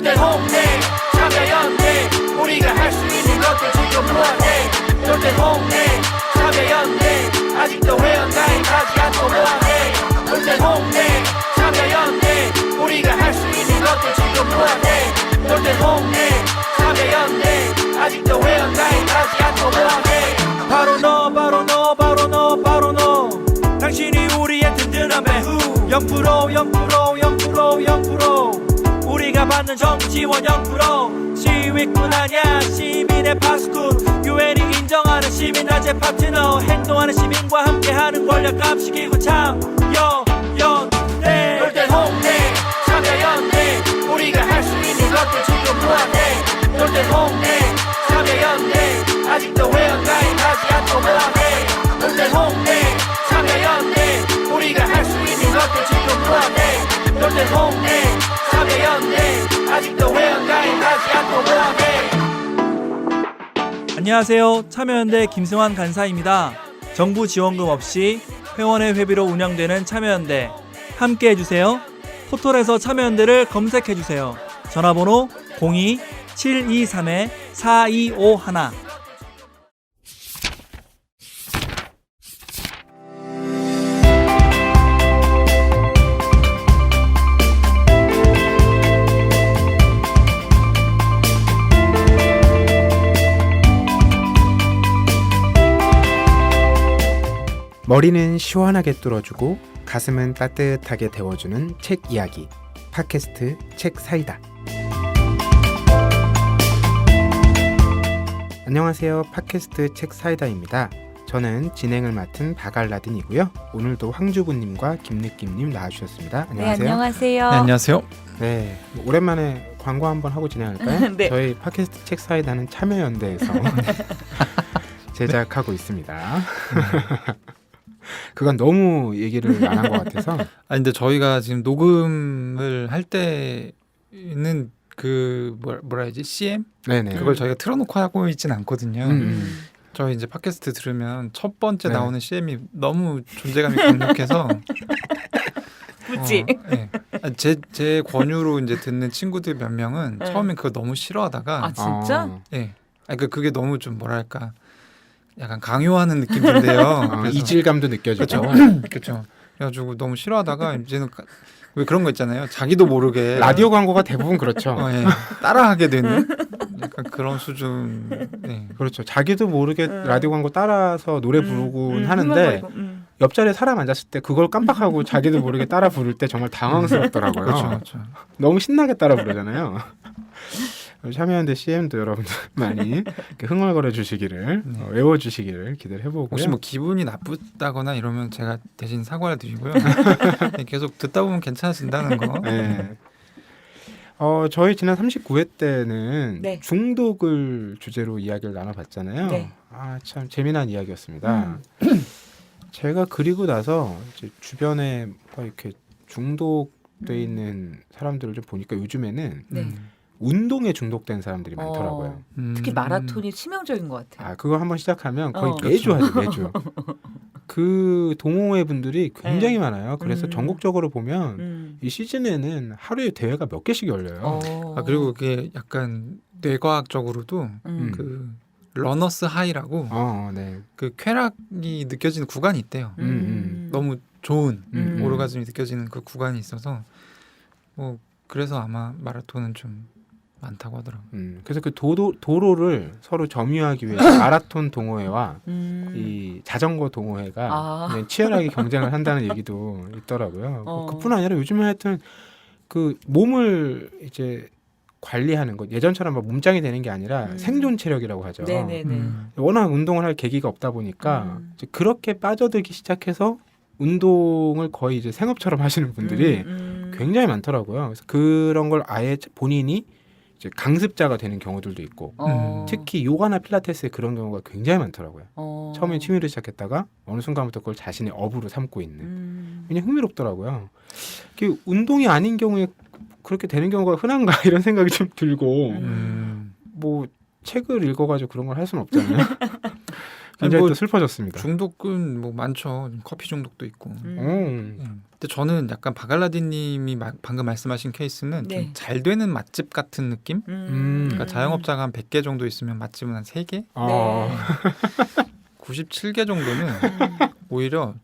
놀때 홍대 참여연대 우리가 할 수 있는 것들 지금 뭐하게 놀때 홍대 참여연대 아직도 회원 가입하지 않고 뭐하게 놀때 홍대 참여연대 우리가 할 수 있는 것들 지금 뭐하게 놀때 홍대 참여연대 아직도 회원 가입하지 않고 뭐하게 바로 너 바로 너 바로 너 바로 너 당신이 우리의 든든한 배후 0% 우리가 받는 정부 지원 0% 시위꾼 아냐 시민의 파수꾼 유엔이 인정하는 시민단체 파트너 행동하는 시민과 함께하는 권력 감시기구 참여연대 놀때 홍대 참여연대 우리가 할 수 있는 것들 지금 뭐하게 놀때 홍대 참여연대 아직도 회원 가입하지 않고 뭐하게 놀때 홍대 참여연대 우리가 할 수 있는 것들 지금 뭐하게 놀때 홍대 참여연대 아직도 회원 가입하지 않고 뭐하게. 안녕하세요. 참여연대 김승환 간사입니다. 정부 지원금 없이 회원의 회비로 운영되는 참여연대 함께 해주세요. 포털에서 참여연대를 검색해주세요. 전화번호 02-723-4251 머리는 시원하게 뚫어주고 가슴은 따뜻하게 데워주는 책 이야기 팟캐스트 책 사이다. 안녕하세요. 팟캐스트 책 사이다입니다. 저는 진행을 맡은 바갈라딘이고요. 오늘도 황주부님과 김느낌님 나와주셨습니다. 안녕하세요. 네, 안녕하세요. 네, 안녕하세요. 네, 오랜만에 광고 한번 하고 진행할까요? 네. 저희 팟캐스트 책 사이다는 참여연대에서 제작하고 있습니다. 그건 너무 얘기를 안 한 것 같아서. 아니 근데 저희가 지금 녹음을 할 때는 그 뭐라 해야지 CM? 네네. 그걸 저희가 틀어놓고 하고 있진 않거든요. 저희 이제 팟캐스트 들으면 첫 번째 네. 나오는 CM이 너무 존재감이 강력해서 굳이. 네. 제 권유로 이제 듣는 친구들 몇 명은 처음엔 그거 너무 싫어하다가 아 진짜? 예. 그게 너무 좀 뭐랄까 약간 강요하는 느낌인데요. 그래서 이질감도 느껴지죠. 그렇죠. 그래가지고 너무 싫어하다가 이제는 왜 그런 거 있잖아요. 자기도 모르게 라디오 광고가 대부분 그렇죠. 예, 따라하게 되는 약간 그런 수준. 네. 그렇죠. 자기도 모르게 라디오 광고 따라서 노래 부르곤 하는데 옆자리에 사람 앉았을 때 그걸 깜빡하고 자기도 모르게 따라 부를 때 정말 당황스럽더라고요. 그렇죠. 너무 신나게 따라 부르잖아요. 참여연대 CM도 여러분들 많이 이렇게 흥얼거려 주시기를 외워주시기를 기대를 해보고요. 혹시 뭐 기분이 나쁘다거나 이러면 제가 대신 사과를 드리고요. 계속 듣다 보면 괜찮아진다는 거. 네. 저희 지난 39회 때는 네. 중독을 주제로 이야기를 나눠봤잖아요. 네. 참 재미난 이야기였습니다. 제가 그리고 나서 이제 주변에 이렇게 중독돼 있는 사람들을 좀 보니까 요즘에는 네. 운동에 중독된 사람들이 많더라고요. 특히 마라톤이 치명적인 것 같아요. 그거 한번 시작하면 거의 그렇죠. 매주 하죠, 매주. 그 동호회 분들이 굉장히 많아요. 그래서 전국적으로 보면 이 시즌에는 하루에 대회가 몇 개씩 열려요. 그리고 그게 약간 뇌과학적으로도 그 러너스 하이라고 네. 그 쾌락이 느껴지는 구간이 있대요. 너무 좋은 오르가즘이 느껴지는 그 구간이 있어서 뭐 그래서 아마 마라톤은 좀 많다고 하더라고요. 그래서 그 도로를 서로 점유하기 위해서 마라톤 동호회와 이 자전거 동호회가 그냥 치열하게 경쟁을 한다는 얘기도 있더라고요. 그뿐 아니라 요즘에 하여튼 그 몸을 이제 관리하는 것 예전처럼 막 몸짱이 되는 게 아니라 생존 체력이라고 하죠. 네네네. 워낙 운동을 할 계기가 없다 보니까 이제 그렇게 빠져들기 시작해서 운동을 거의 이제 생업처럼 하시는 분들이 굉장히 많더라고요. 그래서 그런 걸 아예 본인이 이제 강습자가 되는 경우들도 있고 특히 요가나 필라테스에 그런 경우가 굉장히 많더라고요. 처음에 취미로 시작했다가 어느 순간부터 그걸 자신의 업으로 삼고 있는 그냥 흥미롭더라고요. 그 운동이 아닌 경우에 그렇게 되는 경우가 흔한가 이런 생각이 좀 들고 뭐 책을 읽어가지고 그런 걸 할 수는 없잖아요. 굉장히 뭐 또 슬퍼졌습니다. 중독은 뭐 많죠. 커피 중독도 있고. 음. 근데 저는 약간 바갈라디님이 방금 말씀하신 케이스는 네. 좀 잘 되는 맛집 같은 느낌? 그러니까 자영업자가 한 100개 정도 있으면 맛집은 한 3개? 아. 97개 정도는 오히려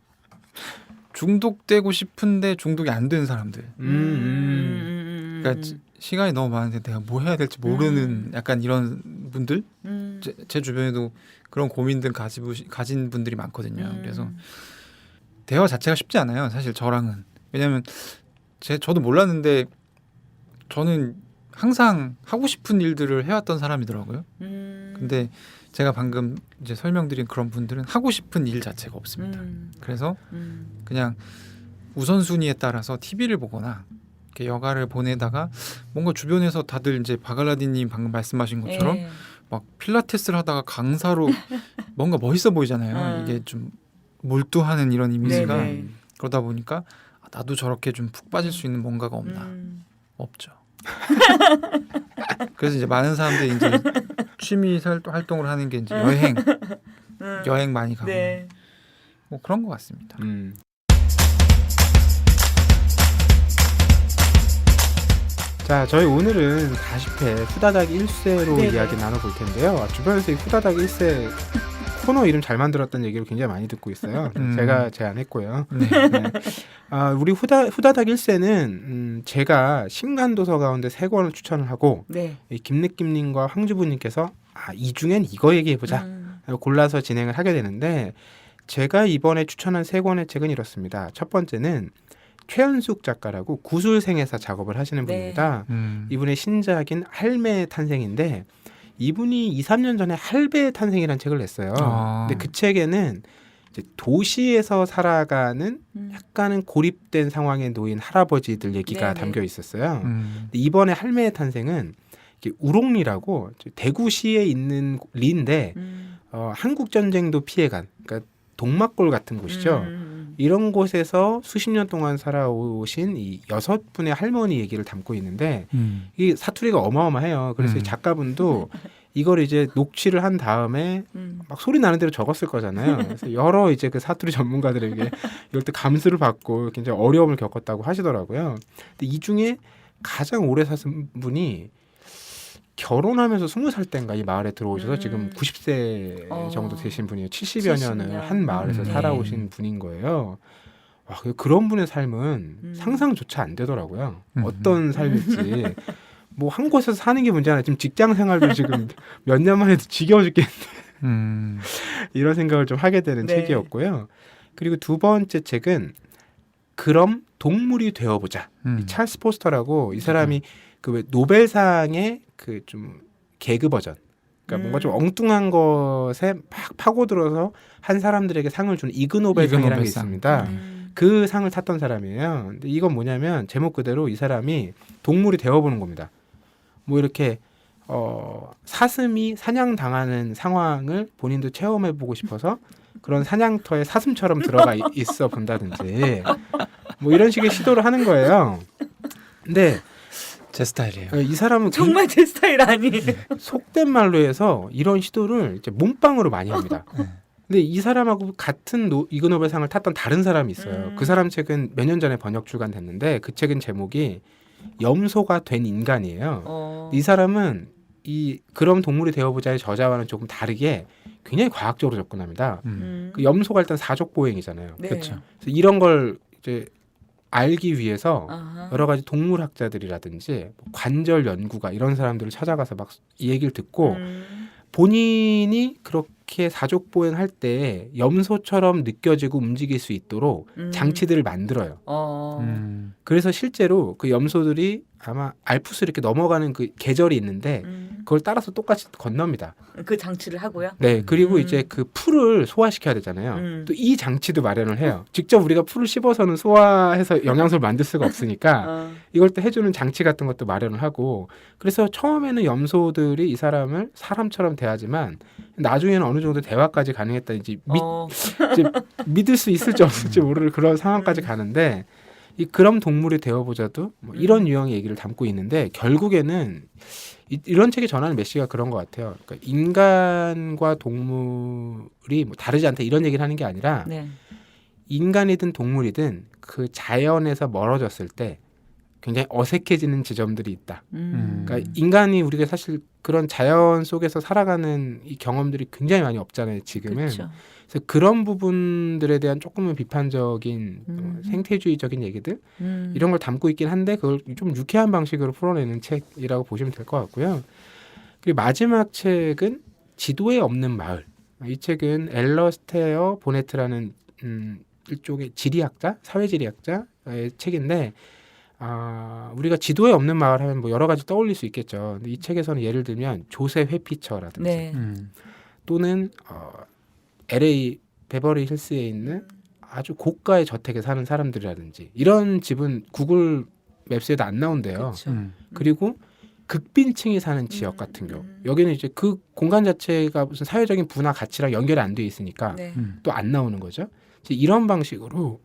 중독되고 싶은데 중독이 안 된 사람들. 그러니까 시간이 너무 많은데 내가 뭐 해야 될지 모르는 약간 이런 분들? 제 주변에도 그런 고민들 가진 분들이 많거든요. 그래서 대화 자체가 쉽지 않아요. 사실 저랑은. 왜냐면 저도 몰랐는데 저는 항상 하고 싶은 일들을 해왔던 사람이더라고요. 근데 제가 방금 이제 설명드린 그런 분들은 하고 싶은 일 자체가 없습니다. 그래서 그냥 우선순위에 따라서 TV를 보거나 이렇게 여가를 보내다가 뭔가 주변에서 다들 이제 바갈라디님 방금 말씀하신 것처럼 예. 막 필라테스를 하다가 강사로 뭔가 멋있어 보이잖아요. 이게 좀 몰두하는 이런 이미지가 네네. 그러다 보니까 나도 저렇게 좀 푹 빠질 수 있는 뭔가가 없나. 없죠. 그래서 이제 많은 사람들이 이제 취미 활동을 하는 게 이제 여행 많이 가고 네. 뭐 그런 것 같습니다. 자, 저희 오늘은 40회 후다닥 1세로 네네. 이야기 나눠볼 텐데요. 주변에서 이 후다닥 1세 코너 이름 잘 만들었다는 얘기를 굉장히 많이 듣고 있어요. 제가 제안했고요. 네. 네. 우리 후다닥 1세는 제가 신간도서 가운데 3권을 추천을 하고 네. 이 김느낌님과 황주부님께서 이 중엔 이거 얘기해보자 골라서 진행을 하게 되는데 제가 이번에 추천한 3권의 책은 이렇습니다. 첫 번째는 최연숙 작가라고 구술생에서 작업을 하시는 네. 분입니다. 이분의 신작인 할매의 탄생인데 이분이 2, 3년 전에 할배의 탄생이라는 책을 냈어요. 근데 그 책에는 이제 도시에서 살아가는 약간은 고립된 상황에 놓인 할아버지들 얘기가 네네. 담겨 있었어요. 근데 이번에 할매의 탄생은 우롱리라고 대구시에 있는 리인데 한국 전쟁도 피해간 그러니까 동막골 같은 곳이죠. 이런 곳에서 수십 년 동안 살아오신 이 6분의 할머니 얘기를 담고 있는데 이 사투리가 어마어마해요. 그래서 이 작가분도 이걸 이제 녹취를 한 다음에 막 소리 나는 대로 적었을 거잖아요. 그래서 여러 이제 그 사투리 전문가들에게 이럴 때 감수를 받고 굉장히 어려움을 겪었다고 하시더라고요. 근데 이 중에 가장 오래 사신 분이 결혼하면서 20살 때인가 이 마을에 들어오셔서 지금 90세 정도 되신 분이에요. 70여 년을 한 마을에서 네. 살아오신 분인 거예요. 와, 그런 분의 삶은 상상조차 안 되더라고요. 어떤 삶일지. 뭐 한 곳에서 사는 게 문제는 지금 직장 생활도 지금 몇 년만 해도 지겨워 죽겠는데 이런 생각을 좀 하게 되는 네. 책이었고요. 그리고 두 번째 책은 그럼 동물이 되어보자. 이 찰스 포스터라고 이 사람이 그 왜 노벨상의 그 좀 개그 버전. 그러니까 뭔가 좀 엉뚱한 것에 막 파고들어서 한 사람들에게 상을 주는 이그노벨상이라는 게 있습니다. 그 상을 탔던 사람이에요. 근데 이건 뭐냐면 제목 그대로 이 사람이 동물이 되어보는 겁니다. 뭐 이렇게 사슴이 사냥당하는 상황을 본인도 체험해보고 싶어서 그런 사냥터에 사슴처럼 들어가 있어 본다든지 뭐 이런 식의 시도를 하는 거예요. 근데 제 스타일이에요. 이 사람은 정말 제 스타일 아니에요. 속된 말로 해서 이런 시도를 이제 몸빵으로 많이 합니다. 근데 이 사람하고 같은 이그노벨상을 탔던 다른 사람이 있어요. 그 사람 책은 몇 년 전에 번역 출간됐는데 그 책은 제목이 염소가 된 인간이에요. 이 사람은 이 그럼 동물이 되어보자의 저자와는 조금 다르게 굉장히 과학적으로 접근합니다. 그 염소가 일단 사족보행이잖아요. 네. 그렇죠. 그래서 이런 걸 이제 알기 위해서 아하. 여러 가지 동물학자들이라든지 관절 연구가 이런 사람들을 찾아가서 막 이 얘기를 듣고 본인이 그렇게 사족보행할 때 염소처럼 느껴지고 움직일 수 있도록 장치들을 만들어요. 그래서 실제로 그 염소들이 아마 알프스 이렇게 넘어가는 그 계절이 있는데 그걸 따라서 똑같이 건넙니다. 그 장치를 하고요. 네, 그리고 이제 그 풀을 소화시켜야 되잖아요. 또 이 장치도 마련을 해요. 직접 우리가 풀을 씹어서는 소화해서 영양소를 만들 수가 없으니까 이걸 또 해주는 장치 같은 것도 마련을 하고 그래서 처음에는 염소들이 이 사람을 사람처럼 대하지만 나중에는 어느 정도 대화까지 가능했다 이제 믿을 수 있을지 없을지 모를 그런 상황까지 가는데 이 그럼 동물이 되어보자도 뭐 이런 유형의 얘기를 담고 있는데 결국에는 이런 책이 전하는 메시지가 그런 것 같아요. 그러니까 인간과 동물이 뭐 다르지 않다 이런 얘기를 하는 게 아니라 네. 인간이든 동물이든 그 자연에서 멀어졌을 때 굉장히 어색해지는 지점들이 있다. 그러니까 인간이 우리가 사실 그런 자연 속에서 살아가는 이 경험들이 굉장히 많이 없잖아요. 지금은. 그렇죠. 그래서 그런 부분들에 대한 조금은 비판적인 생태주의적인 얘기들 이런 걸 담고 있긴 한데 그걸 좀 유쾌한 방식으로 풀어내는 책이라고 보시면 될 것 같고요. 그리고 마지막 책은 지도에 없는 마을. 이 책은 엘러스테어 보네트라는 일종의 지리학자, 사회지리학자의 책인데 우리가 지도에 없는 마을 하면 뭐 여러 가지 떠올릴 수 있겠죠. 근데 이 책에서는 예를 들면 조세 회피처라든지 네. 또는 LA 베버리 힐스에 있는 아주 고가의 저택에 사는 사람들이라든지 이런 집은 구글 맵스에도 안 나온대요. 그렇죠. 그리고 극빈층이 사는 지역 같은 경우 여기는 이제 그 공간 자체가 무슨 사회적인 부나 가치랑 연결이 안 돼 있으니까 네. 또 안 나오는 거죠. 이런 방식으로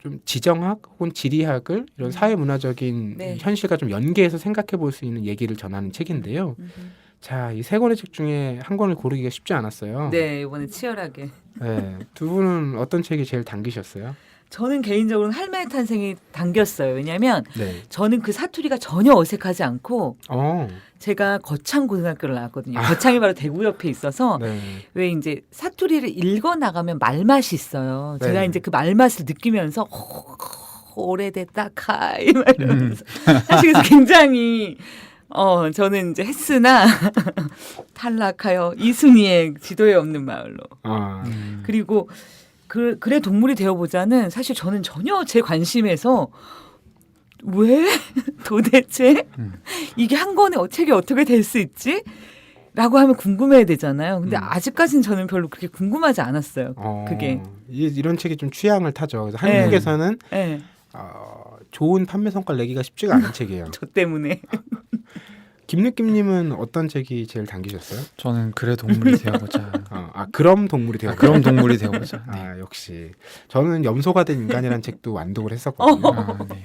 좀 지정학 혹은 지리학을 이런 사회 문화적인 네. 현실과 좀 연계해서 생각해 볼 수 있는 얘기를 전하는 책인데요. 자, 이 세 권의 책 중에 한 권을 고르기가 쉽지 않았어요. 네, 이번에 치열하게. 네, 두 분은 어떤 책이 제일 당기셨어요? 저는 개인적으로는 할매의 탄생이 당겼어요. 왜냐하면 네. 저는 그 사투리가 전혀 어색하지 않고 어. 제가 거창 고등학교를 나왔거든요. 거창이 바로 대구 옆에 있어서 네. 왜 이제 사투리를 읽어 나가면 말맛이 있어요. 제가 네. 이제 그 말맛을 느끼면서 오래됐다 카이 막 이러면서 사실 그래서 굉장히 저는 이제 했으나 탈락하여 이순희의 지도에 없는 마을로. 그리고 그래 동물이 되어보자는 사실 저는 전혀 제 관심에서 왜 도대체 이게 한 권의 책이 어떻게 될 수 있지? 라고 하면 궁금해야 되잖아요. 근데 아직까지는 저는 별로 그렇게 궁금하지 않았어요. 그게. 이런 책이 좀 취향을 타죠. 그래서 한국에서는 네. 좋은 판매 성과를 내기가 쉽지가 않은 책이에요. 저 때문에. 김느낌님은 어떤 책이 제일 당기셨어요? 저는 그래 동물이 되어보자. 그럼 동물이 되어. 그럼 동물이 되어보자. 네. 역시 저는 염소가 된 인간이라는 책도 완독을 했었거든요. 네.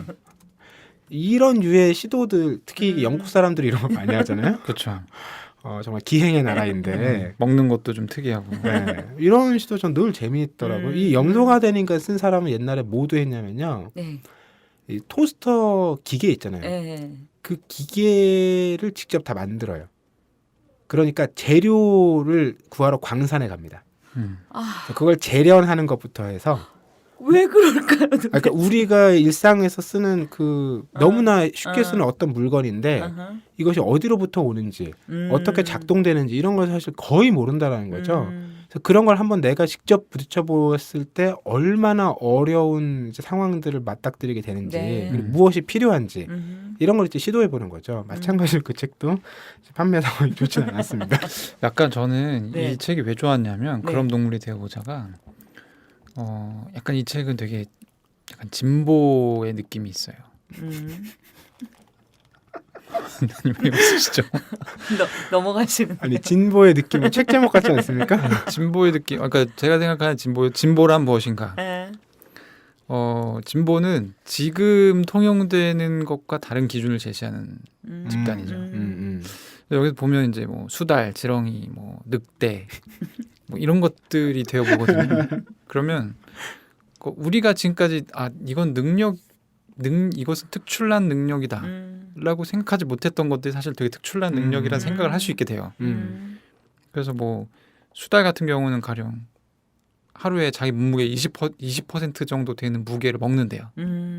이런 유의 시도들 특히 영국 사람들이 이런 거 많이 하잖아요. 그렇죠. 정말 기행의 나라인데 먹는 것도 좀 특이하고. 네. 이런 시도 전 늘 재미있더라고요. 이 염소가 된 인간 쓴 사람은 옛날에 뭐도 했냐면요. 네. 이 토스터 기계 있잖아요. 네. 그 기계를 직접 다 만들어요. 그러니까 재료를 구하러 광산에 갑니다. 그걸 재련하는 것부터 해서 왜 그럴까요? 그러니까 우리가 일상에서 쓰는 그 너무나 쉽게 쓰는 어떤 물건인데 이것이 어디로부터 오는지 어떻게 작동되는지 이런 걸 사실 거의 모른다라는 거죠. 그래서 그런 걸 한번 내가 직접 부딪혀 보았을 때 얼마나 어려운 이제 상황들을 맞닥뜨리게 되는지 네. 그리고 무엇이 필요한지 이런 걸 이제 시도해 보는 거죠. 마찬가지로 그 책도 판매 상황이 좋지는 않았습니다. 약간 저는 네. 이 책이 왜 좋았냐면 네. 그럼 동물이 되어보자가 약간 이 책은 되게 약간 진보의 느낌이 있어요. 왜 웃으시죠? 넘어가시는. 아니 진보의 느낌은 책 제목 같지 않습니까? 진보의 느낌. 그러니까 제가 생각하는 진보란 무엇인가? 네. 진보는 지금 통용되는 것과 다른 기준을 제시하는 집단이죠. 여기서 보면 이제 뭐 수달, 지렁이, 뭐 늑대, 뭐 이런 것들이 되어 보거든요. 그러면 우리가 지금까지 이건 이것은 특출난 능력이다라고 생각하지 못했던 것들이 사실 되게 특출난 능력이라는 생각을 할 수 있게 돼요. 그래서 뭐 수달 같은 경우는 가령 하루에 자기 몸무게 20% 정도 되는 무게를 먹는데요.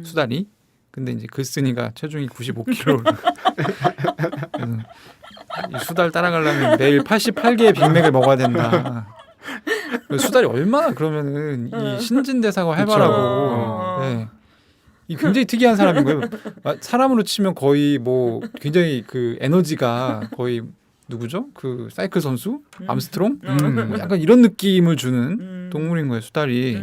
수달이. 근데 이제 글쓴이가 체중이 95kg. 이 수달 따라가려면 매일 88개의 빅맥을 먹어야 된다. 수달이 얼마나 그러면은 이 신진대사가 활발하고 네. 이 굉장히 특이한 사람인 거예요. 사람으로 치면 거의 뭐 굉장히 그 에너지가 거의 누구죠? 그 사이클 선수 암스트롱? 뭐 약간 이런 느낌을 주는 동물인 거예요. 수달이.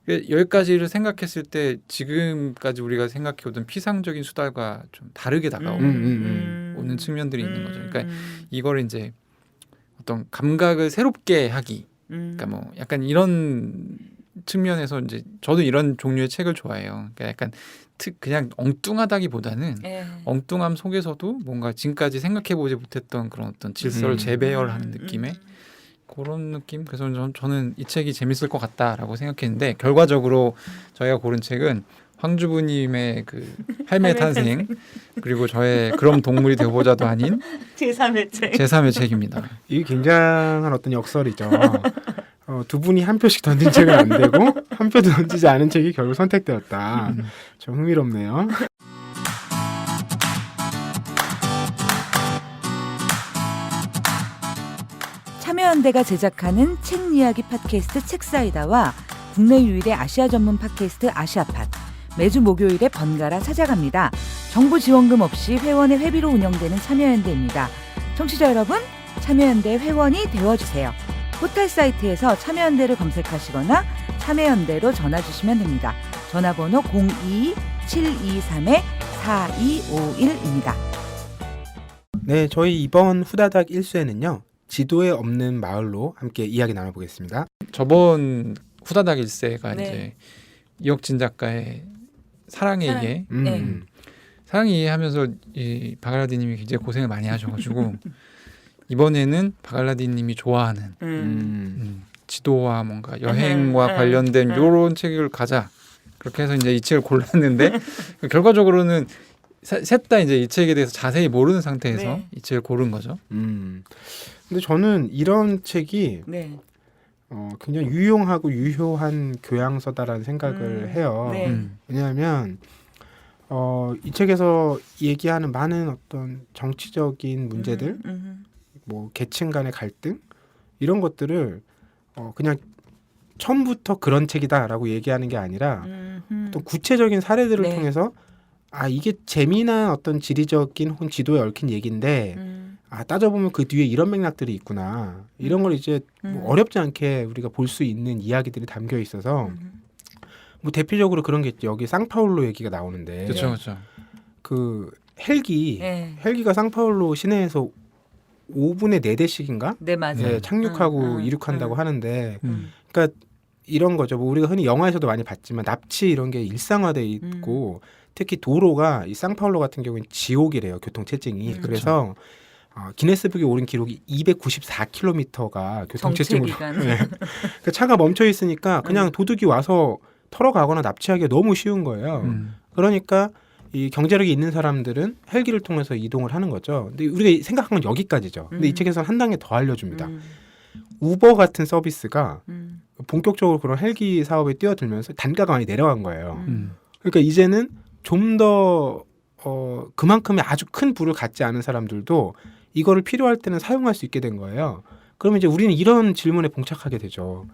여기까지를 생각했을 때 지금까지 우리가 생각해오던 피상적인 수달과 좀 다르게 다가오는 측면들이 있는 거죠. 그러니까 이걸 이제 어떤 감각을 새롭게 하기, 그러니까 뭐 약간 이런 측면에서 이제 저도 이런 종류의 책을 좋아해요. 그러니까 약간 그냥 엉뚱하다기보다는 예. 엉뚱함 속에서도 뭔가 지금까지 생각해보지 못했던 그런 어떤 질서를 재배열하는 느낌의 그런 느낌. 그래서 저는 이 책이 재밌을 것 같다라고 생각했는데 결과적으로 저희가 고른 책은 황주부님의 그 할매 탄생 그리고 저의 그럼 동물이 되어보자도 아닌 제3의 책. 제3의 책입니다. 이게 굉장한 어떤 역설이죠. 두 분이 한 표씩 던진 책은 안 되고 한 표도 던지지 않은 책이 결국 선택되었다. 좀 흥미롭네요. 참여연대가 제작하는 책 이야기 팟캐스트 책사이다와 국내 유일의 아시아 전문 팟캐스트 아시아팟. 매주 목요일에 번갈아 찾아갑니다. 정부 지원금 없이 회원의 회비로 운영되는 참여연대입니다. 청취자 여러분, 참여연대 회원이 되어주세요. 포털 사이트에서 참여연대를 검색하시거나 참여연대로 전화 주시면 됩니다. 전화번호 02-723-4251입니다. 네, 저희 이번 후다닥 1수에는요. 지도에 없는 마을로 함께 이야기 나눠보겠습니다. 저번 후다닥 일세가 네. 이제 이혁진 작가의 사랑의 사랑. 이해 네. 사랑의 이해 하면서 이 바갈라디님이 굉장히 고생을 많이 하셔가지고 이번에는 바갈라디님이 좋아하는 지도와 뭔가 여행과 관련된 요런 책을 가자 그렇게 해서 이제 이 책을 골랐는데 결과적으로는 셋 다 이제 이 책에 대해서 자세히 모르는 상태에서 네. 이 책을 고른 거죠. 근데 저는 이런 책이 네. 굉장히 유용하고 유효한 교양서다라는 생각을 해요. 네. 왜냐하면 이 책에서 얘기하는 많은 어떤 정치적인 문제들, 뭐 계층 간의 갈등 이런 것들을 그냥 처음부터 그런 책이다라고 얘기하는 게 아니라 어떤 구체적인 사례들을 네. 통해서 아 이게 재미난 어떤 지리적인 혹은 지도에 얽힌 얘기인데 아 따져보면 그 뒤에 이런 맥락들이 있구나 이런 걸 이제 뭐 어렵지 않게 우리가 볼 수 있는 이야기들이 담겨 있어서 뭐 대표적으로 그런 게 있죠. 여기 상파울로 얘기가 나오는데 그렇죠, 그렇죠. 그 헬기 네. 헬기가 상파울로 시내에서 5분에 4대씩인가 네, 맞아요. 네, 착륙하고 이륙한다고 하는데 음. 그러니까 이런 거죠. 뭐 우리가 흔히 영화에서도 많이 봤지만 납치 이런 게 일상화돼 있고 특히 도로가 이 상파울로 같은 경우는 지옥이래요. 교통체증이. 그래서 기네스북에 오른 기록이 294km가 교통체증으로 정체기간. 네. 그러니까 차가 멈춰 있으니까 그냥 도둑이 와서 털어가거나 납치하기가 너무 쉬운 거예요. 그러니까 이 경제력이 있는 사람들은 헬기를 통해서 이동을 하는 거죠. 근데 우리가 생각한 건 여기까지죠. 근데 이 책에서는 한 단계 더 알려줍니다. 우버 같은 서비스가 본격적으로 그런 헬기 사업에 뛰어들면서 단가가 많이 내려간 거예요. 그러니까 이제는 좀 더 그만큼의 아주 큰 부를 갖지 않은 사람들도 이거를 필요할 때는 사용할 수 있게 된 거예요. 그러면 이제 우리는 이런 질문에 봉착하게 되죠.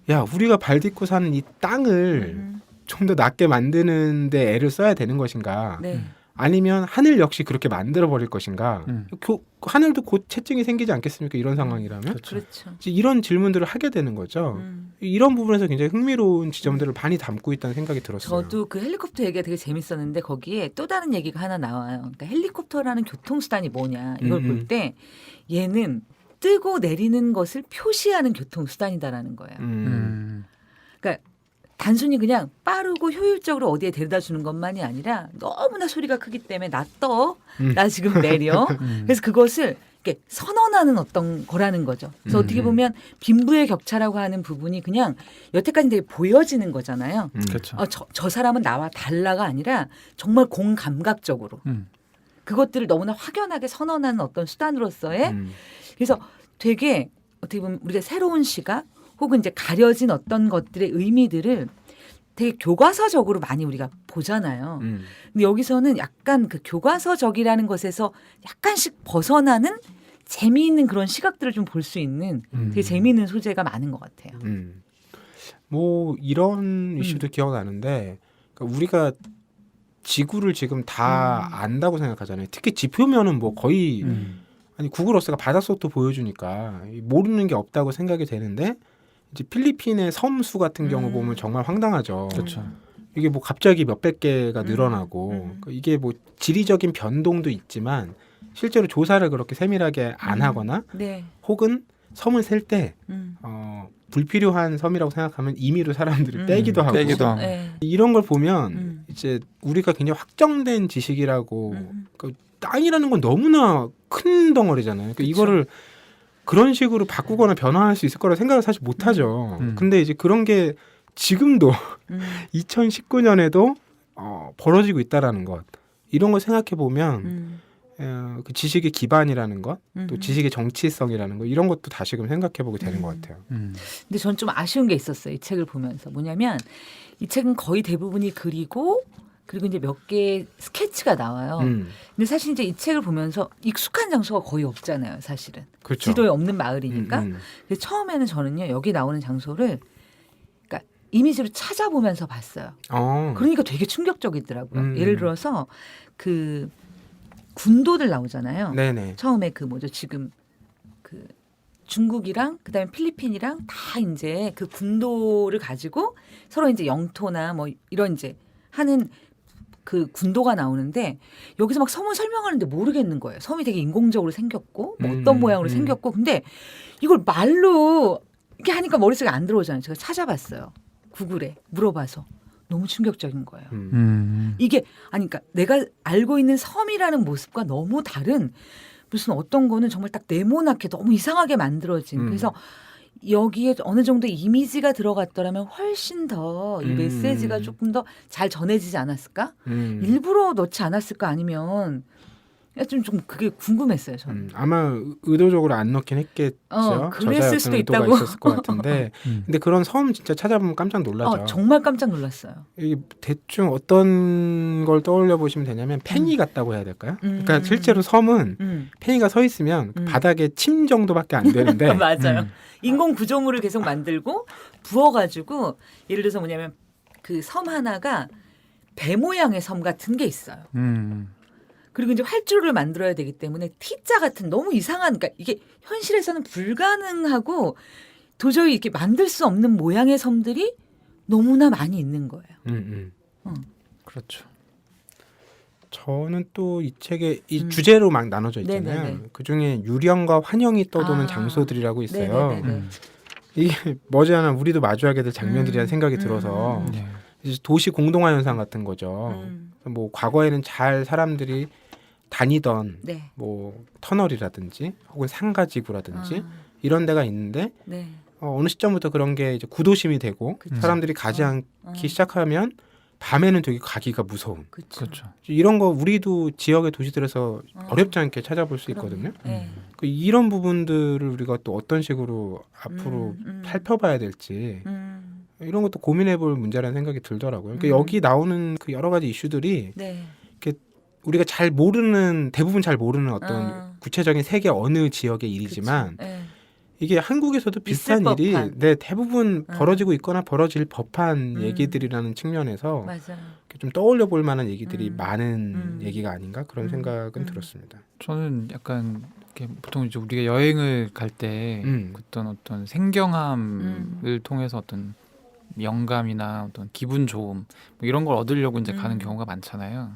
야, 우리가 발 딛고 사는 이 땅을 좀 더 낫게 만드는데 애를 써야 되는 것인가? 네. 아니면 하늘 역시 그렇게 만들어 버릴 것인가? 하늘도 곧 채증이 생기지 않겠습니까? 이런 상황이라면 그렇죠. 이제 이런 질문들을 하게 되는 거죠. 이런 부분에서 굉장히 흥미로운 지점들을 많이 담고 있다는 생각이 들었어요. 저도 그 헬리콥터 얘기가 되게 재밌었는데 거기에 또 다른 얘기가 하나 나와요. 그러니까 헬리콥터라는 교통수단이 뭐냐 이걸 볼 때 얘는 뜨고 내리는 것을 표시하는 교통수단이다라는 거예요. 그러니까 단순히 그냥 빠르고 효율적으로 어디에 데려다 주는 것만이 아니라 너무나 소리가 크기 때문에 나 지금 내려. 그래서 그것을 이렇게 선언하는 어떤 거라는 거죠. 그래서 어떻게 보면 빈부의 격차라고 하는 부분이 그냥 여태까지 되게 보여지는 거잖아요. 그렇죠. 저 사람은 나와 달라가 아니라 정말 공감각적으로 그것들을 너무나 확연하게 선언하는 어떤 수단으로서의 그래서 되게 어떻게 보면 우리가 새로운 시각 혹은 이제 가려진 어떤 것들의 의미들을 되게 교과서적으로 많이 우리가 보잖아요. 근데 여기서는 약간 그 교과서적이라는 것에서 약간씩 벗어나는 재미있는 그런 시각들을 좀 볼 수 있는 되게 재미있는 소재가 많은 것 같아요. 뭐 이런 이슈도 기억나는데 그러니까 우리가 지구를 지금 다 안다고 생각하잖아요. 특히 지표면은 뭐 거의 아니 구글 어스가 바닷속도 보여주니까 모르는 게 없다고 생각이 되는데 이제 필리핀의 섬수 같은 경우 보면 정말 황당하죠. 그렇죠. 이게 뭐 갑자기 몇백 개가 늘어나고 그러니까 이게 뭐 지리적인 변동도 있지만 실제로 조사를 그렇게 세밀하게 안 하거나 네. 혹은 섬을 셀 때 불필요한 섬이라고 생각하면 임의로 사람들을 빼기도 하고 빼기도 하고. 네. 이런 걸 보면 이제 우리가 굉장히 확정된 지식이라고 그 땅이라는 건 너무나 큰 덩어리잖아요. 그러니까 이거를 그런 식으로 바꾸거나 변화할 수 있을 거라 생각을 사실 못하죠. 근데 이제 그런 게 지금도 2019년에도 벌어지고 있다라는 것, 이런 걸 생각해 보면 그 지식의 기반이라는 것, 또 지식의 정치성이라는 것, 이런 것도 다시금 생각해 보게 되는 것 같아요. 근데 전 좀 아쉬운 게 있었어요. 이 책을 보면서. 뭐냐면 이 책은 거의 대부분이 그리고 이제 몇 개의 스케치가 나와요. 근데 사실 이제 이 책을 보면서 익숙한 장소가 거의 없잖아요. 사실은. 그렇죠. 지도에 없는 마을이니까. 그래서 처음에는 저는요. 여기 나오는 장소를 그러니까 이미지로 찾아보면서 봤어요. 그러니까 되게 충격적이더라고요. 예를 들어서 그 군도들 나오잖아요. 네네. 처음에 그 뭐죠? 지금 그 중국이랑 그다음에 필리핀이랑 다 이제 그 군도를 가지고 서로 이제 영토나 뭐 이런 이제 하는 그 군도가 나오는데 여기서 막 섬을 설명하는데 모르겠는 거예요. 섬이 되게 인공적으로 생겼고 뭐 어떤 모양으로 생겼고 근데 이걸 말로 이렇게 하니까 머릿속에 안 들어오잖아요. 제가 찾아봤어요. 구글에 물어봐서 너무 충격적인 거예요. 이게 아니 그러니까 내가 알고 있는 섬이라는 모습과 너무 다른 무슨 어떤 거는 정말 딱 네모나게 너무 이상하게 만들어진 그래서 여기에 어느 정도 이미지가 들어갔더라면 훨씬 더 이 메시지가 조금 더 잘 전해지지 않았을까? 일부러 넣지 않았을까? 아니면 좀 그게 궁금했어요. 저는. 아마 의도적으로 안 넣긴 했겠죠. 그랬을 수도 의도가 있다고. 있었을 것 같은데 근데 그런 섬 진짜 찾아보면 깜짝 놀라죠. 정말 깜짝 놀랐어요. 이 대충 어떤 걸 떠올려 보시면 되냐면 팽이 같다고 해야 될까요? 그러니까 실제로 섬은 팽이가 서 있으면 그 바닥에 침 정도밖에 안 되는데 맞아요. 인공 구조물을 계속 만들고 부어가지고 예를 들어서 뭐냐면 그 섬 하나가 배 모양의 섬 같은 게 있어요. 그리고 이제 활주로를 만들어야 되기 때문에 T자 같은 너무 이상한 그러니까 이게 현실에서는 불가능하고 도저히 이렇게 만들 수 없는 모양의 섬들이 너무나 많이 있는 거예요. 그렇죠. 저는 또 이 책에 이 주제로 막 나눠져 있잖아요. 네네네. 그중에 유령과 환영이 떠도는 장소들이라고 있어요. 네네네네. 이게 머지않아 우리도 마주하게 될 장면들이라는 생각이 들어서 네. 이제 도시 공동화 현상 같은 거죠. 뭐 과거에는 잘 사람들이 다니던 네. 뭐 터널이라든지 혹은 상가지구라든지 이런 데가 있는데 네. 어느 시점부터 그런 게 이제 구도심이 되고 그쵸. 사람들이 가지 않기 시작하면 밤에는 되게 가기가 무서운 그렇죠. 이런 거 우리도 지역의 도시들에서 어렵지 않게 찾아볼 수 있거든요. 네. 그 이런 부분들을 우리가 또 어떤 식으로 앞으로 살펴봐야 될지 이런 것도 고민해볼 문제라는 생각이 들더라고요. 그러니까 여기 나오는 그 여러 가지 이슈들이 네. 우리가 잘 모르는 대부분 잘 모르는 어떤 구체적인 세계 어느 지역의 일이지만 네. 이게 한국에서도 비슷한 있을 일이 법한. 대부분 벌어지고 있거나 벌어질 법한 얘기들이라는 측면에서 맞아요. 이렇게 좀 떠올려 볼 만한 얘기들이 많은 얘기가 아닌가 그런 생각은 들었습니다. 저는 약간 이렇게 보통 이제 우리가 여행을 갈 때 어떤 생경함을 통해서 어떤 영감이나 어떤 기분 좋음 뭐 이런 걸 얻으려고 이제 가는 경우가 많잖아요.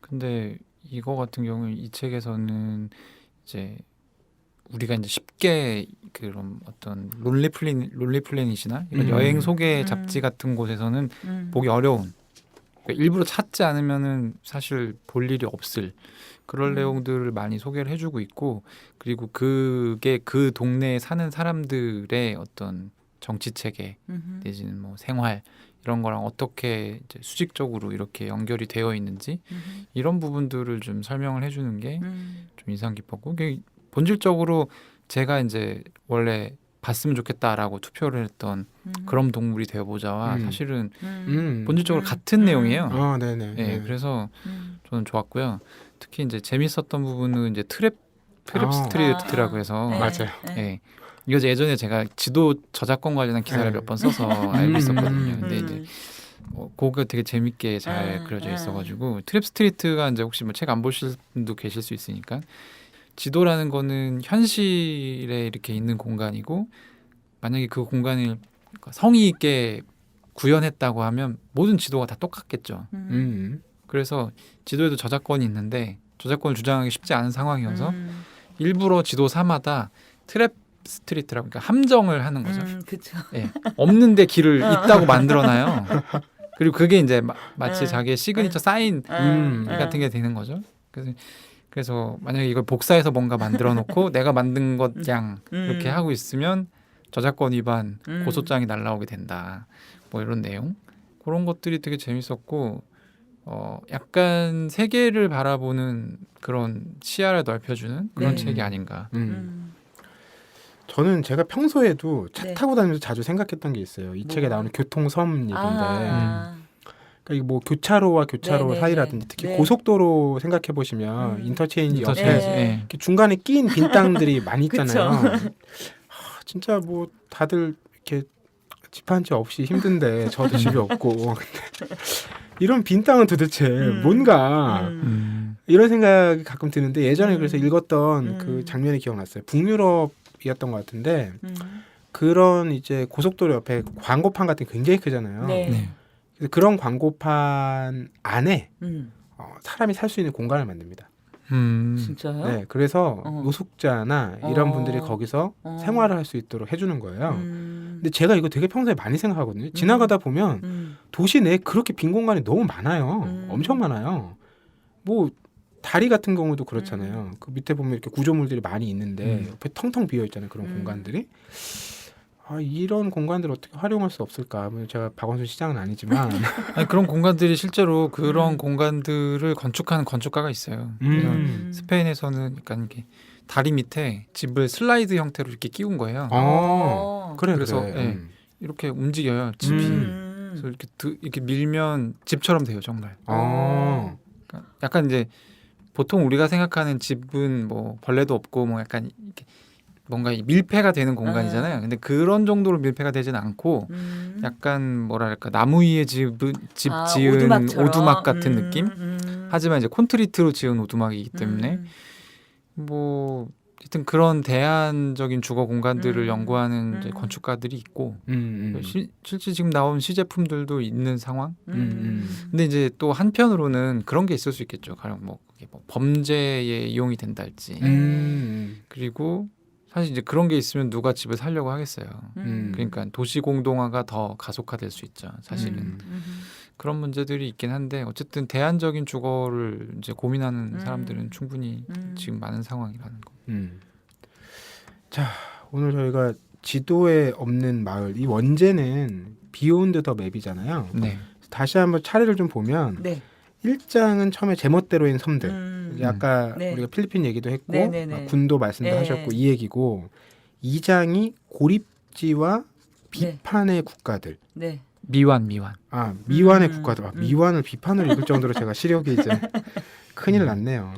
근데 이거 같은 경우 이 책에서는 이제 우리가 이제 쉽게 그런 어떤 롤리플래닛이나 이런 여행 소개 잡지 같은 곳에서는 보기 어려운 그러니까 일부러 찾지 않으면은 사실 볼 일이 없을 그런 내용들을 많이 소개를 해주고 있고 그리고 그게 그 동네에 사는 사람들의 어떤 정치 체계 내지는 뭐 생활 이런 거랑 어떻게 이제 수직적으로 이렇게 연결이 되어 있는지 이런 부분들을 좀 설명을 해주는 게 좀 인상 깊었고 그게 본질적으로 제가 이제 원래 봤으면 좋겠다라고 투표를 했던 그런 동물이 되어보자와 사실은 본질적으로 같은 내용이에요. 네네. 네, 그래서 저는 좋았고요. 특히 이제 재밌었던 부분은 이제 트랩 스트리트라고 해서 맞아요. 네. 이거 예전에 제가 지도 저작권 관련한 기사를 몇 번 써서 알고 있었거든요. 근데 이제 그거 되게 재밌게 잘 그려져 있어가지고 트랩 스트리트가 이제 혹시 뭐 책 안 보실 분도 계실 수 있으니까 지도라는 거는 현실에 이렇게 있는 공간이고 만약에 그 공간을 성의 있게 구현했다고 하면 모든 지도가 다 똑같겠죠. 그래서 지도에도 저작권이 있는데 저작권을 주장하기 쉽지 않은 상황이어서 일부러 지도 사마다 트랩 스트리트라고 그러니까 함정을 하는 거죠. 그렇죠. 예. 없는데 길을 있다고 만들어놔요. 그리고 그게 이제 마치 자기의 시그니처 사인 같은 게 되는 거죠. 그래서 만약에 이걸 복사해서 뭔가 만들어 놓고 내가 만든 것 양 이렇게 하고 있으면 저작권 위반 고소장이 날라오게 된다. 뭐 이런 내용. 그런 것들이 되게 재밌었고 약간 세계를 바라보는 그런 시야를 넓혀주는 그런 네. 책이 아닌가. 저는 제가 평소에도 차 네. 타고 다니면서 자주 생각했던 게 있어요. 이 책에 나오는 교통섬 얘기인데 그러니까 뭐 교차로와 교차로 네네네. 사이라든지 특히 네. 고속도로 생각해 보시면 인터체인지 옆에 인터체인지, 네. 예. 이렇게 중간에 끼인 빈 땅들이 많이 있잖아요. 그쵸. 진짜 뭐 다들 이렇게 집 한 채 없이 힘든데 저도 집이 없고 근데 이런 빈 땅은 도대체 뭔가 이런 생각이 가끔 드는데 예전에 그래서 읽었던 그 장면이 기억났어요. 북유럽이었던 것 같은데 그런 이제 고속도로 옆에 광고판 같은 게 굉장히 크잖아요. 네. 네. 그래서 그런 광고판 안에 음. 사람이 살 수 있는 공간을 만듭니다. 진짜요? 네, 그래서 노숙자나 이런 어. 분들이 거기서 어. 생활을 할 수 있도록 해주는 거예요. 음. 근데 제가 이거 되게 평소에 많이 생각하거든요. 지나가다 보면 도시 내에 그렇게 빈 공간이 너무 많아요. 엄청 많아요. 뭐 다리 같은 경우도 그렇잖아요. 그 밑에 보면 이렇게 구조물들이 많이 있는데 옆에 텅텅 비어 있잖아요. 그런 공간들이. 이런 공간들을 어떻게 활용할 수 없을까? 뭐 제가 박원순 시장은 아니지만 아니, 그런 공간들이 실제로 그런 공간들을 건축하는 건축가가 있어요. 그래서 스페인에서는 약간 이렇게 다리 밑에 집을 슬라이드 형태로 이렇게 끼운 거예요. 그래 그래서, 그래. 예. 이렇게 움직여요 집이. 그래서 이렇게 밀면 집처럼 돼요 정말. 그러니까 약간 이제 보통 우리가 생각하는 집은 뭐 벌레도 없고 뭐 약간 이렇게 뭔가 밀폐가 되는 공간이잖아요. 근데 그런 정도로 밀폐가 되지는 않고 약간 뭐랄까 나무 위에 집 지은 오두막처럼. 오두막 같은 느낌. 하지만 이제 콘크리트로 지은 오두막이기 때문에 뭐 하여튼 그런 대안적인 주거 공간들을 연구하는 이제 건축가들이 있고 실제 지금 나온 시제품들도 있는 상황. 근데 이제 또 한편으로는 그런 게 있을 수 있겠죠. 가령 뭐 범죄에 이용이 된다 할지. 그리고 사실 이제 그런 게 있으면 누가 집을 살려고 하겠어요. 그러니까 도시 공동화가 더 가속화될 수 있죠. 사실은 그런 문제들이 있긴 한데 어쨌든 대안적인 주거를 이제 고민하는 사람들은 충분히 지금 많은 상황이라는 거. 자, 오늘 저희가 지도에 없는 마을 이 원제는 비욘드 더 맵이잖아요. 네. 다시 한번 차례를 좀 보면 네. 1장은 처음에 제멋대로인 섬들. 이제 아까 네. 우리가 필리핀 얘기도 했고 네네네. 군도 말씀도 네. 하셨고 이 얘기고 2장이 고립지와 비판의 국가들. 네. 미완. 미완의 국가들. 미완을 비판으로 읽을 정도로 제가 시력이 이제 큰일 났네요.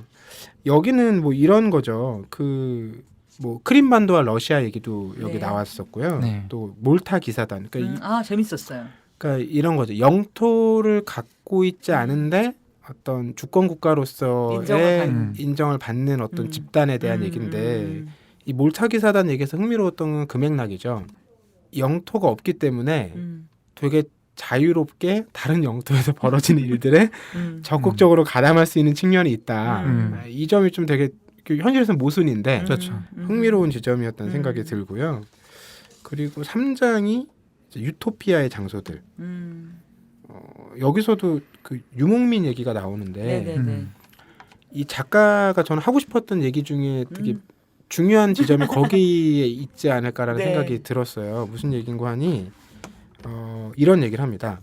여기는 뭐 이런 거죠. 뭐 크림반도와 러시아 얘기도 여기 네. 나왔었고요. 네. 또 몰타 기사단. 그러니까, 재밌었어요. 그러니까 이런 거죠. 영토를 갖고 있지 않은데 어떤 주권 국가로서의 인정을 받는 어떤 집단에 대한 얘기인데 이 몰타 기사단 얘기에서 흥미로웠던 건 그 맥락이죠. 영토가 없기 때문에 되게 자유롭게 다른 영토에서 벌어지는 일들에 적극적으로 가담할 수 있는 측면이 있다. 이 점이 좀 되게 현실에서는 모순인데 그렇죠. 흥미로운 지점이었다는 생각이 들고요. 그리고 3장이 유토피아의 장소들. 여기서도 그 유목민 얘기가 나오는데 이 작가가 저는 하고 싶었던 얘기 중에 되게 중요한 지점이 거기에 있지 않을까라는 네. 생각이 들었어요. 무슨 얘기인고 하니 이런 얘기를 합니다.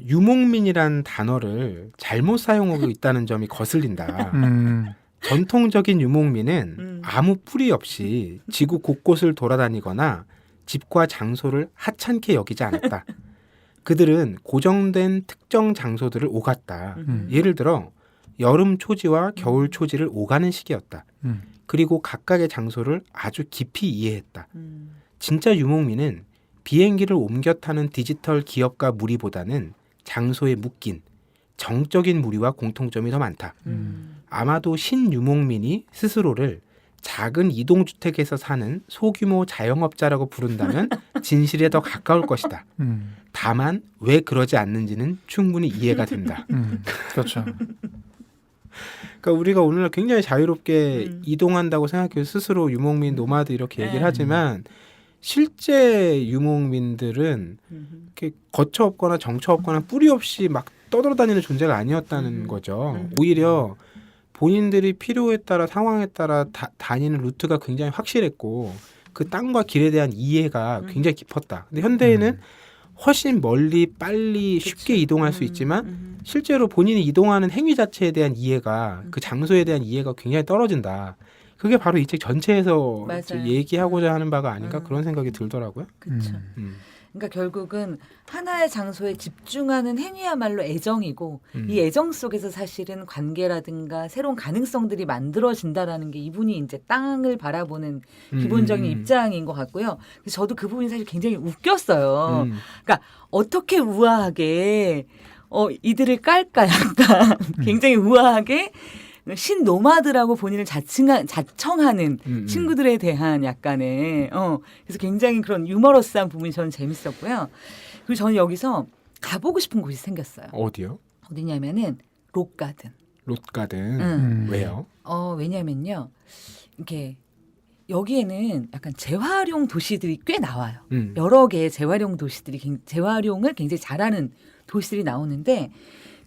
유목민이란 단어를 잘못 사용하고 있다는 점이 거슬린다. 전통적인 유목민은 아무 뿌리 없이 지구 곳곳을 돌아다니거나 집과 장소를 하찮게 여기지 않았다. 그들은 고정된 특정 장소들을 오갔다. 예를 들어 여름 초지와 겨울 초지를 오가는 시기였다. 그리고 각각의 장소를 아주 깊이 이해했다. 진짜 유목민은 비행기를 옮겨 타는 디지털 기업가 무리보다는 장소에 묶인 정적인 무리와 공통점이 더 많다. 아마도 신유목민이 스스로를 작은 이동주택에서 사는 소규모 자영업자라고 부른다면 진실에 더 가까울 것이다. 다만 왜 그러지 않는지는 충분히 이해가 된다. 그렇죠. 그러니까 우리가 오늘날 굉장히 자유롭게 음. 이동한다고 생각해요. 스스로 유목민, 노마드 이렇게 얘기를 네. 하지만 실제 유목민들은 이렇게 거처 없거나 정처 없거나 뿌리 없이 막 떠돌아다니는 존재가 아니었다는 거죠. 오히려 본인들이 필요에 따라 상황에 따라 다니는 루트가 굉장히 확실했고 그 땅과 길에 대한 이해가 굉장히 깊었다. 근데 현대에는 훨씬 멀리 빨리 쉽게 이동할 수 있지만 실제로 본인이 이동하는 행위 자체에 대한 이해가 그 장소에 대한 이해가 굉장히 떨어진다. 그게 바로 이 책 전체에서 맞아요. 얘기하고자 하는 바가 아닌가 그런 생각이 들더라고요. 그렇죠. 그러니까 결국은 하나의 장소에 집중하는 행위야말로 애정이고 이 애정 속에서 사실은 관계라든가 새로운 가능성들이 만들어진다라는 게 이분이 이제 땅을 바라보는 기본적인 입장인 것 같고요. 그래서 저도 그 부분이 사실 굉장히 웃겼어요. 그러니까 어떻게 우아하게 이들을 깔까 약간 굉장히 우아하게 신노마드라고 본인을 자청하는 친구들에 대한 약간의 그래서 굉장히 그런 유머러스한 부분이 저는 재밌었고요. 그리고 저는 여기서 가보고 싶은 곳이 생겼어요. 어디요? 어디냐면은 롯가든. 롯가든. 왜요? 왜냐면요. 이렇게 여기에는 약간 재활용 도시들이 꽤 나와요. 여러 개의 재활용을 굉장히 잘하는 도시들이 나오는데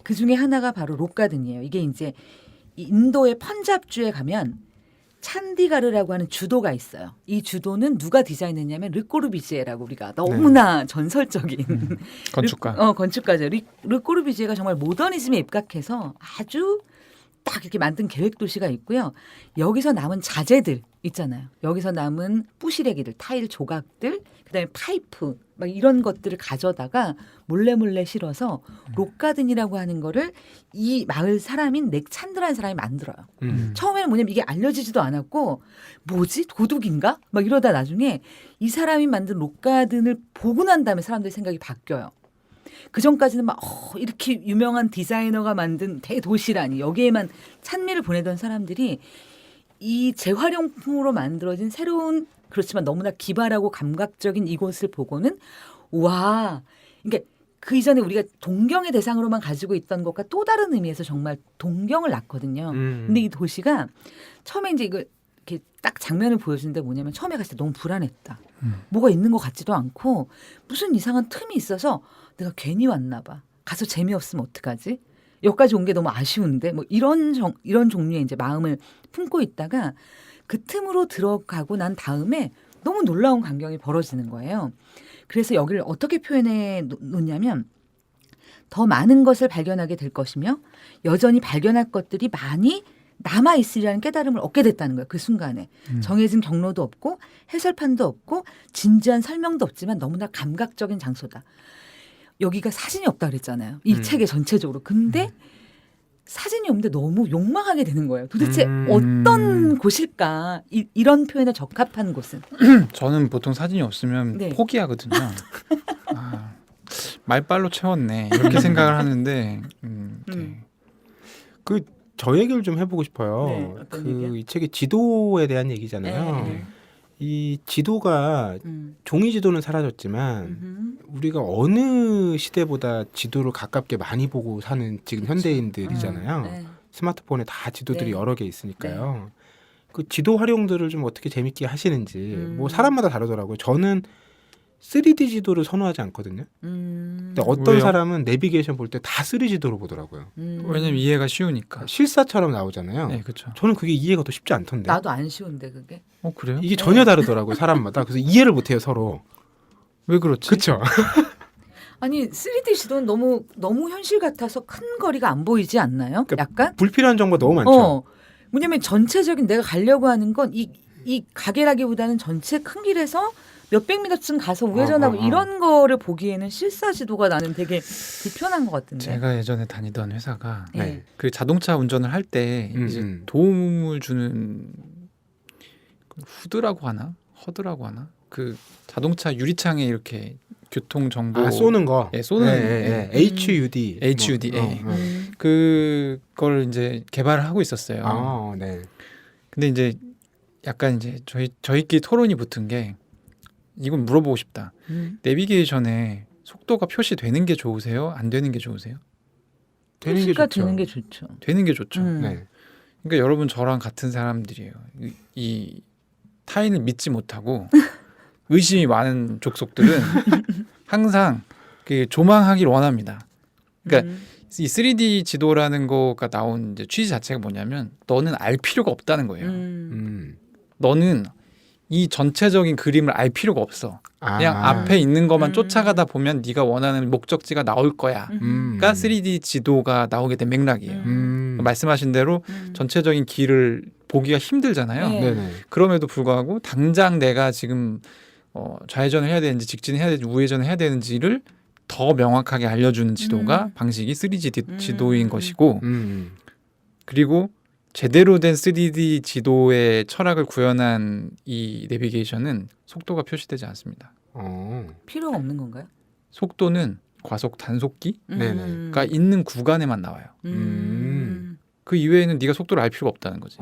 그 중에 하나가 바로 롯가든이에요. 이게 이제 인도의 펀잡주에 가면 찬디가르라고 하는 주도가 있어요. 이 주도는 누가 디자인했냐면 르꼬르비지에라고 우리가 너무나 전설적인 건축가. 건축가죠. 르꼬르비지에가 정말 모더니즘에 입각해서 아주 딱 이렇게 만든 계획 도시가 있고요. 여기서 남은 자재들 있잖아요. 여기서 남은 부시래기들, 타일 조각들, 그다음에 파이프 막 이런 것들을 가져다가 몰래 실어서 롯가든이라고 하는 거를 이 마을 사람인 넥찬드라는 사람이 만들어요. 처음에는 뭐냐면 이게 알려지지도 않았고 뭐지 도둑인가 막 이러다 나중에 이 사람이 만든 롯가든을 보고 난 다음에 사람들의 생각이 바뀌어요. 그 전까지는 막 이렇게 유명한 디자이너가 만든 대도시라니 여기에만 찬미를 보내던 사람들이 이 재활용품으로 만들어진 새로운 그렇지만 너무나 기발하고 감각적인 이곳을 보고는 와, 그러니까 그 이전에 우리가 동경의 대상으로만 가지고 있던 것과 또 다른 의미에서 정말 동경을 낳거든요. 근데 이 도시가 처음에 이제 이걸 이렇게 딱 장면을 보여주는데 뭐냐면 처음에 갔을 때 너무 불안했다. 뭐가 있는 것 같지도 않고 무슨 이상한 틈이 있어서 내가 괜히 왔나 봐. 가서 재미없으면 어떡하지? 여기까지 온 게 너무 아쉬운데 뭐 이런 종류의 이제 마음을 품고 있다가 그 틈으로 들어가고 난 다음에 너무 놀라운 광경이 벌어지는 거예요. 그래서 여기를 어떻게 표현해 놓냐면 더 많은 것을 발견하게 될 것이며 여전히 발견할 것들이 많이 남아있으리라는 깨달음을 얻게 됐다는 거예요. 그 순간에. 정해진 경로도 없고 해설판도 없고 진지한 설명도 없지만 너무나 감각적인 장소다. 여기가 사진이 없다 그랬잖아요. 이 책의 전체적으로. 근데 사진이 없는데 너무 욕망하게 되는 거예요. 도대체 어떤 곳일까? 이런 표현에 적합한 곳은. 저는 보통 사진이 없으면 네. 포기하거든요. 말빨로 채웠네 이렇게 생각을 하는데 네. 저 얘기를 좀 해보고 싶어요. 네, 어떤 얘기요? 이 책의 지도에 대한 얘기잖아요. 네. 이 지도가 종이 지도는 사라졌지만 우리가 어느 시대보다 지도를 가깝게 많이 보고 사는 지금 현대인들이잖아요. 네. 스마트폰에 다 지도들이 네. 여러 개 있으니까요. 그 지도 활용들을 좀 어떻게 재밌게 하시는지 뭐 사람마다 다르더라고요. 저는 3D 지도를 선호하지 않거든요. 근데 어떤 왜요? 사람은 내비게이션 볼 때 다 3D 지도로 보더라고요. 왜냐면 이해가 쉬우니까. 실사처럼 나오잖아요. 네, 그렇죠. 저는 그게 이해가 더 쉽지 않던데. 나도 안 쉬운데 그게. 그래요? 이게 전혀 다르더라고요, 사람마다. 그래서 이해를 못해요, 서로. 왜 그렇지? 그렇죠. 아니 3D 지도는 너무 현실 같아서 큰 거리가 안 보이지 않나요? 그러니까 약간? 불필요한 정보가 너무 많죠. 뭐냐면 전체적인 내가 가려고 하는 건 이 가게라기보다는 전체 큰 길에서 몇백 미터쯤 가서 우회전하고 이런 거를 보기에는 실사 지도가 나는 되게 불편한 것 같은데. 제가 예전에 다니던 회사가 네. 그 자동차 운전을 할 때 이제 도움을 주는 후드라고 하나? 허드라고 하나? 그 자동차 유리창에 이렇게 교통 정보 쏘는 거. 예, 쏘는 HUD. HUD. 그걸 이제 개발을 하고 있었어요. 네. 근데 이제 약간 이제 저희끼리 토론이 붙은 게 이건 물어보고 싶다. 내비게이션에 속도가 표시되는 게 좋으세요? 안 되는 게 좋으세요? 되는 게 표시가 좋죠. 되는 게 좋죠. 되는 게 좋죠. 네. 그러니까 여러분 저랑 같은 사람들이에요. 이 타인을 믿지 못하고 의심이 많은 족속들은 항상 그 조망하길 원합니다. 그러니까 이 3D 지도라는 거가 나온 이제 취지 자체가 뭐냐면 너는 알 필요가 없다는 거예요. 너는 이 전체적인 그림을 알 필요가 없어. 그냥 앞에 있는 것만 쫓아가다 보면 네가 원하는 목적지가 나올 거야. 그러니까 3D 지도가 나오게 된 맥락이에요. 말씀하신 대로 전체적인 길을 보기가 힘들잖아요. 네. 네네. 그럼에도 불구하고 당장 내가 지금 좌회전을 해야 되는지 직진을 해야 되는지 우회전을 해야 되는지를 더 명확하게 알려주는 지도가 방식이 3D 지도인 것이고 그리고 제대로 된 3D 지도의 철학을 구현한 이 내비게이션은 속도가 표시되지 않습니다. 필요가 없는 건가요? 속도는 과속 단속기가 네네. 있는 구간에만 나와요. 그 이외에는 네가 속도를 알 필요가 없다는 거지.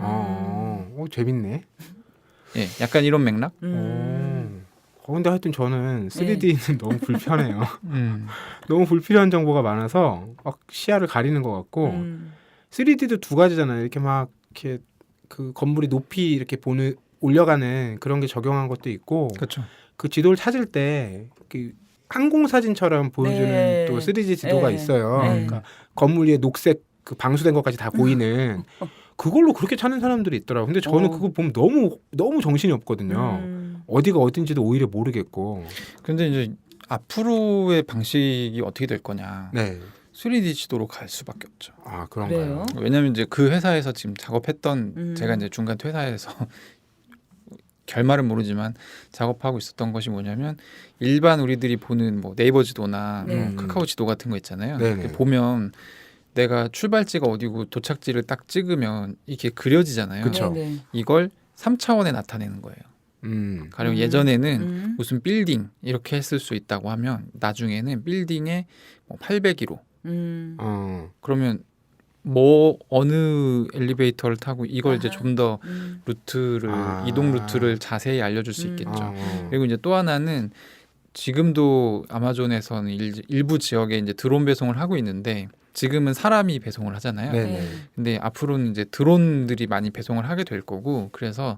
재밌네. 예, 약간 이런 맥락? 근데 하여튼 저는 3D는 너무 불편해요. 음. 너무 불필요한 정보가 많아서 막 시야를 가리는 것 같고 3D도 두 가지잖아요. 이렇게 막 이렇게 그 건물이 높이 이렇게 올려가는 그런 게 적용한 것도 있고 그렇죠. 그 지도를 찾을 때 그 항공 사진처럼 보여주는 네. 또 3D 지도가 네. 있어요. 네. 그러니까 건물 위에 녹색 그 방수된 것까지 다 보이는 그걸로 그렇게 찾는 사람들이 있더라고요. 근데 저는 그거 보면 너무 정신이 없거든요. 어디가 어딘지도 오히려 모르겠고. 근데 이제 앞으로의 방식이 어떻게 될 거냐. 네. 3D 지도로 갈 수밖에 없죠. 아, 그런가요? 그래요? 왜냐하면 이제 그 회사에서 지금 작업했던 제가 이제 중간 퇴사해서 결말은 모르지만 작업하고 있었던 것이 뭐냐면 일반 우리들이 보는 뭐 네이버 지도나 네. 뭐 카카오 지도 같은 거 있잖아요. 네네. 이렇게 보면 내가 출발지가 어디고 도착지를 딱 찍으면 이게 그려지잖아요. 그쵸. 네네. 이걸 3차원에 나타내는 거예요. 가령 예전에는 무슨 빌딩 이렇게 했을 수 있다고 하면 나중에는 빌딩에 뭐 801호 그러면 뭐 어느 엘리베이터를 타고 이걸 이제 좀 더 루트를 이동 루트를 자세히 알려줄 수 있겠죠. 그리고 이제 또 하나는 지금도 아마존에서는 일부 지역에 이제 드론 배송을 하고 있는데 지금은 사람이 배송을 하잖아요. 네네. 근데 앞으로는 이제 드론들이 많이 배송을 하게 될 거고 그래서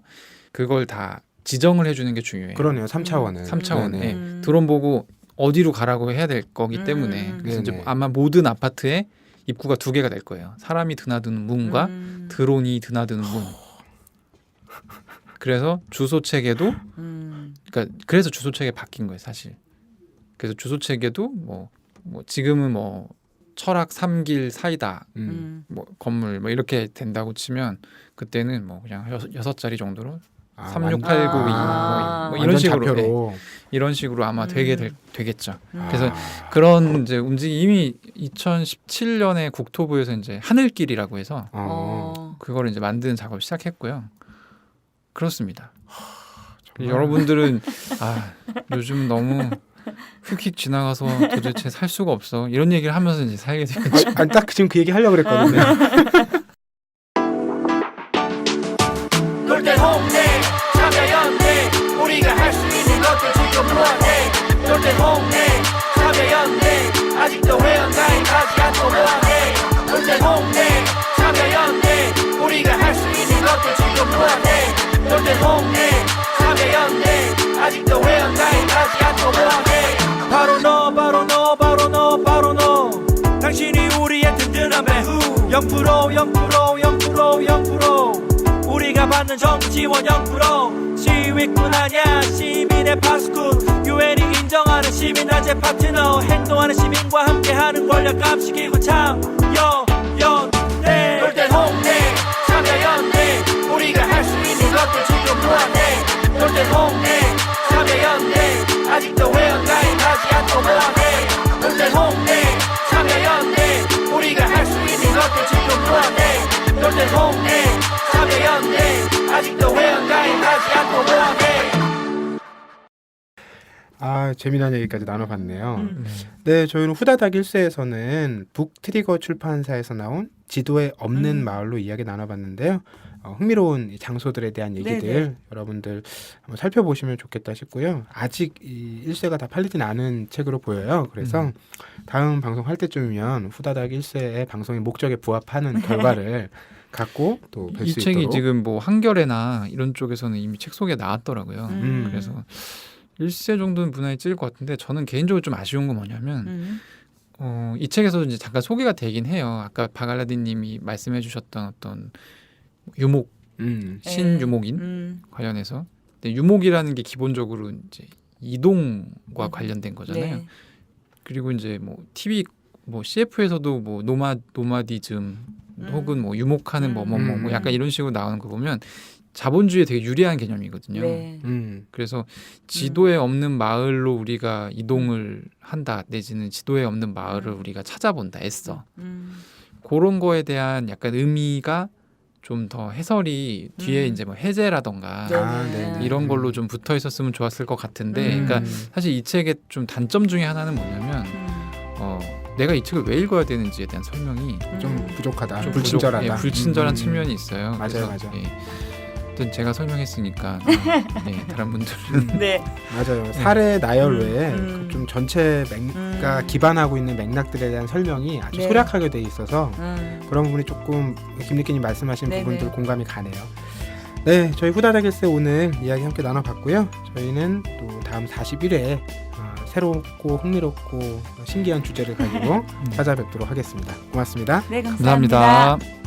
그걸 다 지정을 해주는 게 중요해요. 그러네요. 3차원은. 3차원. 네네. 예. 드론 보고 어디로 가라고 해야 될 거기 때문에 그래서 이제 네네. 아마 모든 아파트에 입구가 두 개가 될 거예요. 사람이 드나드는 문과 드론이 드나드는 문. 그래서 주소 체계도 그러니까 그래서 주소 체계 바뀐 거예요, 사실. 그래서 주소 체계도 뭐 지금은 뭐 철학 3길 사이다. 뭐 건물 뭐 이렇게 된다고 치면 그때는 뭐 그냥 6자리 정도로 36892 뭐 이런 식으로 좌표로. 이런 식으로 아마 되겠죠. 그래서 그런 이제 움직임이 2017년에 국토부에서 이제 하늘길이라고 해서 그거를 이제 만드는 작업을 시작했고요. 그렇습니다. 여러분들은 요즘 너무 휙휙 지나가서 도대체 살 수가 없어 이런 얘기를 하면서 이제 살게 되겠죠. 아니, 딱 지금 그 얘기 하려고 그랬거든요. 놀때 홍대 참여연대 우리가 할 수 있는 것들 지금 뭐하게 놀때 홍대 참여연대 아직도 회원가입하지 않고 뭐하게 놀때 홍대 참여연대 우리가 할 수 있는 것들 지금 뭐하게 놀때 홍대 참여연대 아직도 회원가입하지 않고 뭐하게 바로 너 바로 너 바로 너 바로 너 당신이 우리의 든든한 배후 0% 0% 0% 0% 우리가 받는 정부 지원 0% 시위꾼 아냐 시민의 파수꾼 유엔이 인정하는 시민단체 파트너 행동하는 시민과 함께하는 권력 감시기구 참여연대 놀때 홍대 참여연대 우리가 할 수 있는 것들 지금 뭐하게 놀때 홍대 참여연대 아직도 회원가입하지 않고 뭐하게 놀때 홍대 참여연대 우리가 할 수 있는 것들 지금 뭐하게 놀때 홍대 참여연대 아직도 회원가입하지 않고 뭐하게 재미난 얘기까지 나눠봤네요. 네, 저희는 후다닥 1세에서는 북트리거 출판사에서 나온 지도에 없는 마을로 이야기 나눠봤는데요. 흥미로운 장소들에 대한 얘기들 네네. 여러분들 한번 살펴보시면 좋겠다 싶고요. 아직 이 1세가 다 팔리진 않은 책으로 보여요. 그래서 다음 방송할 때쯤이면 후다닥 1세의 방송의 목적에 부합하는 결과를 갖고 또 뵐 이 수 책이 있도록. 지금 뭐 한겨레나 이런 쪽에서는 이미 책 소개 나왔더라고요. 그래서 1세 정도는 무난히 찍을 것 같은데 저는 개인적으로 좀 아쉬운 건 뭐냐면 이 책에서도 이제 잠깐 소개가 되긴 해요. 아까 바갈라디님이 말씀해주셨던 어떤 유목 신유목인 관련해서. 근데 유목이라는 게 기본적으로 이제 이동과 관련된 거잖아요. 네. 그리고 이제 뭐 TV 뭐 CF에서도 뭐 노마디즘 혹은 뭐 유목하는 뭐 약간 이런 식으로 나오는 거 보면 자본주의에 되게 유리한 개념이거든요. 네. 그래서 지도에 없는 마을로 우리가 이동을 한다 내지는 지도에 없는 마을을 우리가 찾아본다 애써 그런 거에 대한 약간 의미가 좀 더 해설이 뒤에 이제 뭐 해제라던가 네. 이런 걸로 좀 붙어 있었으면 좋았을 것 같은데 그러니까 사실 이 책의 좀 단점 중에 하나는 뭐냐면 내가 이 책을 왜 읽어야 되는지에 대한 설명이 좀 부족하다. 좀 불친절하다. 예, 불친절한 측면이 있어요. 맞아요, 그래서, 맞아요. 예, 어쨌든 제가 설명했으니까 네, 다른 분들은 네. 맞아요. 사례 나열 외에 음. 그좀 전체 맥가 기반하고 있는 맥락들에 대한 설명이 아주 네. 소략하게 돼 있어서 그런 부분이 조금 김니끼님 말씀하신 네네. 부분들 공감이 가네요. 네, 저희 후다닥일세 오늘 이야기 함께 나눠봤고요. 저희는 또 다음 41회에 새롭고 흥미롭고 신기한 주제를 가지고 찾아뵙도록 하겠습니다. 고맙습니다. 네, 감사합니다. 감사합니다.